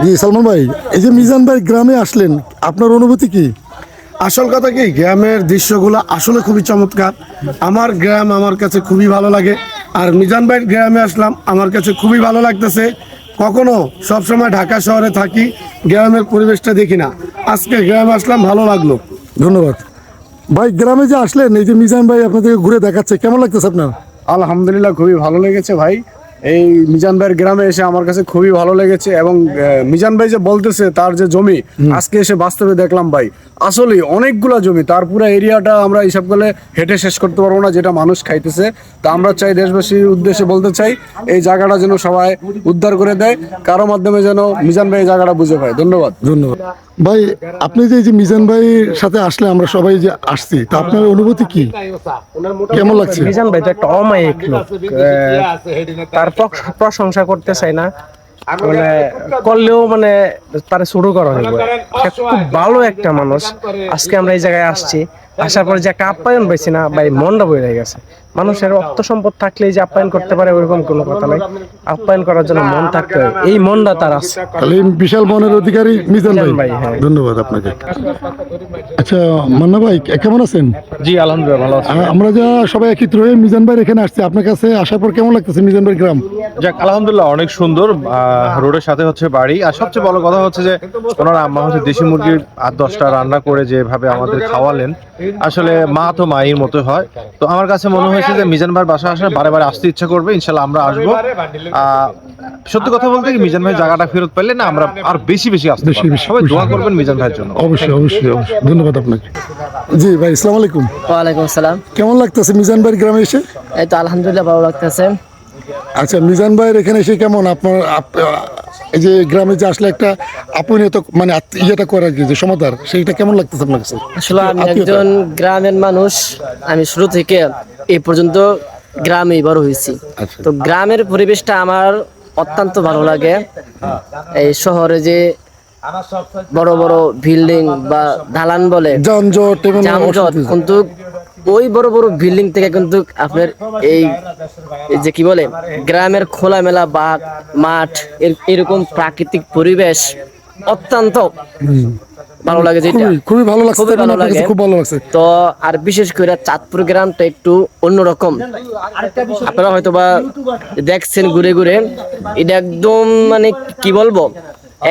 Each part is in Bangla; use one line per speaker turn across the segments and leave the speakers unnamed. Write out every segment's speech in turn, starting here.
জি সালমান ভাই, এই যে মিজান ভাই গ্রামে আসলেন, আপনার অনুভূতি কি?
আসল কথা কি, গ্রামের দৃশ্যগুলো আসলে খুবই চমৎকার। আমার গ্রাম আমার কাছে খুবই ভালো লাগে, আর মিজান ভাইয়ের গ্রামে আসলাম, আমার কাছে খুবই ভালো লাগতেছে। কখনো সবসময় ঢাকা শহরে থাকি, গ্রামের পরিবেশটা দেখি না, আজকে গ্রামে আসলাম, ভালো লাগলো।
ধন্যবাদ ভাই। গ্রামে যে আসলেন, এই যে মিজান ভাই আপনাদেরকে ঘুরে দেখাচ্ছে, কেমন লাগতেছে আপনার?
আলহামদুলিল্লাহ, খুবই ভালো লেগেছে ভাই। এই মিজান ভাইয়ের গ্রামে এসে আমার কাছে খুবই ভালো লেগেছে, এবং মিজান ভাই যে বলতেছে তার যে জমি, আজকে এসে বাস্তবে দেখলাম ভাই, আসলে অনেকগুলা জমি, তার পুরো এরিয়াটা আমরা হিসাব করলে হেঁটে শেষ করতে পারবো না, যেটা মানুষ খাইতেছে। তা আমরা চাই, দেশবাসীর উদ্দেশ্যে বলতে চাই, এই জায়গাটা যেন সবাই উদ্ধার করে দেয়, কারো মাধ্যমে যেন মিজান ভাই এই জায়গাটা বুঝে পায়। ধন্যবাদ।
ধন্যবাদ ভাই। আপনি যে এই যে মিজান ভাইয়ের সাথে আসলে, আমরা সবাই যে আসছি, তা আপনার অনুভূতি কি, কেমন লাগছে?
মিজান ভাই তো একটা অমায়িক লোক, তার প্রশংসা করতে চাই না, মানে করলেও মানে তার শুরু করা হইব। খুব ভালো একটা মানুষ। আজকে আমরা এই জায়গায় আসছি, আসার পরে যে একটা আপ্যায়ন পাইছি না ভাই, মনটা বই হয়ে গেছে। মানুষের অর্থ সম্পদ থাকলে যে আপ্যায়ন করতে পারে ওইরকম কোনো কথা নাই, আপ্যায়ন করার জন্য মন থাকতে হয়, এই মনটা তার আছে।
তাহলে এই বিশাল মনের অধিকারী মিজান ভাই।
হ্যাঁ।
ধন্যবাদ আপনাকে। আচ্ছা মান্না ভাই, কেমন আছেন?
জি আলহামদুলিল্লাহ ভালো আছি।
আমরা যা সবাই একত্র হয়ে মিজান ভাই এখানে আসছি, আপনার কাছে আসার পর কেমন লাগতেছে মিজান ভাই গ্রাম?
যাক আলহামদুলিল্লাহ অনেক সুন্দর, রোডের সাথে হচ্ছে বাড়ি, আর সবচেয়ে বড় কথা হচ্ছে যে ওনার আম্মা হচ্ছে দেশি মুরগির 8-10টা রান্না করে যেভাবে আমাদের খাওয়ালেন, আসলে মা তো মায়ের মতো হয়। তো আমার কাছে মনে হয়েছে যে মিজান ভাইয়ের বাসা আসলে বারে বারে আসতে ইচ্ছা করবে, ইনশাল্লাহ আমরা আসবো। সত্যি কথা বলতে কি, মিজান ভাই জায়গাটা ফেরত পেলে না আমরা আর বেশি বেশি আসতে পারবো। সবাই দোয়া করবেন মিজান ভাইয়ের জন্য।
অবশ্যই অবশ্যই অবশ্যই, ধন্যবাদ আপনাকে। জি ভাই, আসসালামু আলাইকুম।
ওয়ালাইকুম আসসালাম।
কেমন লাগতেছে মিজান ভাইয়ের গ্রামে এসে?
এই তো আলহামদুলিল্লাহ ভালো লাগতেছে।
আচ্ছা মিজান ভাইয়ের এখানে এসে কেমন আপনার এই যে গ্রামে যে আসলে একটা আপনিয়ত মানে ইয়েটা করে আর কি, যে সমাধান, সেইটা কেমন লাগতেছে আপনার কাছে?
আসলে আমি একজন গ্রামের মানুষ, আমি শুরু থেকে এই পর্যন্ত গ্রামেই বড় হয়েছি। তো গ্রামের পরিবেশটা আমার অত্যন্ত ভালো লাগে। এই শহরে যে বড় বড় বিল্ডিং বা দালান বলে
যানজট এবং
যানজট, কিন্তু ওই বড় বড় বিল্ডিং থেকে কিন্তু আপনার এই যে কি বলে গ্রামের খোলামেলা বা মাঠ, এরকম প্রাকৃতিক পরিবেশ অত্যন্ত ভালো লাগে। যেটা
খুবই ভালো লাগছে,
খুবই ভালো লাগে,
খুব ভালো লাগছে।
তো আর বিশেষ করে চাঁদপুর গ্রামটা একটু অন্যরকম। আপনারা হয়তো বা দেখছেন ঘুরে ঘুরে, এটা একদম মানে কি বলবো,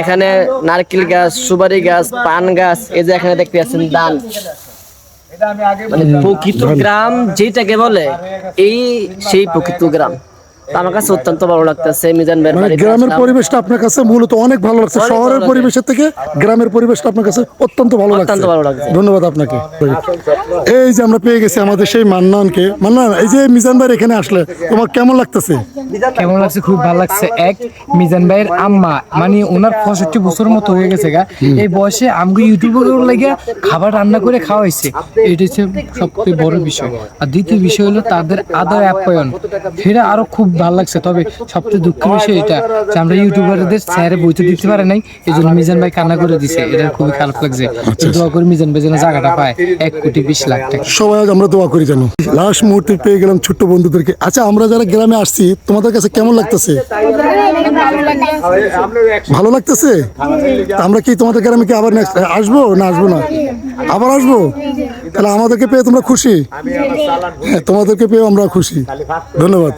এখানে নারকেল গাছ, সুপারি গাছ, পান গাছ, এই যে এখানে দেখতে পাচ্ছেন ধান, মানে প্রকৃত গ্রাম যেটাকে বলে, এই সেই প্রকৃত গ্রাম। তো আমার কাছে অত্যন্ত ভালো লাগতেছে মিজান ভাইয়ের
মানে
বাড়িতে
গ্রামের
আসলাম।
পরিবেশটা আপনার কাছে মূলত অনেক ভালো লাগছে,
অনেক
শহরের
ভালো লাগে।
পরিবেশের থেকে গ্রামের পরিবেশটা আপনার কাছে অত্যন্ত ভালো লাগছে।
অত্যন্ত ভালো লাগছে।
ধন্যবাদ আপনাকে। এই যে আমরা পেয়ে গেছি আমাদের সেই মান্নানকে। মান্নান, এই যে মিজান ভাই এখানে আসলে তোমার কেমন লাগতেছে?
কেমন লাগছে? খুব ভালো লাগছে। এক, মিজান ভাইয়ের আম্মা মানে ওনার 65 বছর মতো হয়ে গেছে গা, এই বয়সে আমাকে ইউটিউবে লাগিয়ে খাবার রান্না করে খাওয়াইছে, এটা হচ্ছে সবচেয়ে বড় বিষয়। আর দ্বিতীয় বিষয় হলো তাদের আদর আপ্যায়ন, সেটা আরো খুব ভালো লাগছে। তবে সবচেয়ে দুঃখের বিষয় এটা যে আমরা ইউটিউবারদের স্যারে বইতে দিতে পারে নাই, এই জন্য মিজান ভাই কান্না করে দিছে, এটা খুবই খারাপ লাগছে। দোয়া করি মিজান ভাই যেন জায়গাটা পায় 1,20,00,000 টাকা।
সবাই আজ আমরা দোয়া করি জানো। লাস্ট মুহূর্তে পেয়ে গেলাম ছোট্ট বন্ধুদেরকে। আচ্ছা আমরা যারা গ্রামে আসছি, তোমাদের কাছে কেমন লাগতেছে? ভালো লাগতেছে? তা আমরা কি তোমাদের গ্রামে কি আবার next আসবো না আসবো না? আবার আসবো? তাহলে আমাদেরকে পেয়ে তোমরা খুশি? হ্যাঁ, তোমাদেরকে পেয়ে আমরা খুশি। ধন্যবাদ।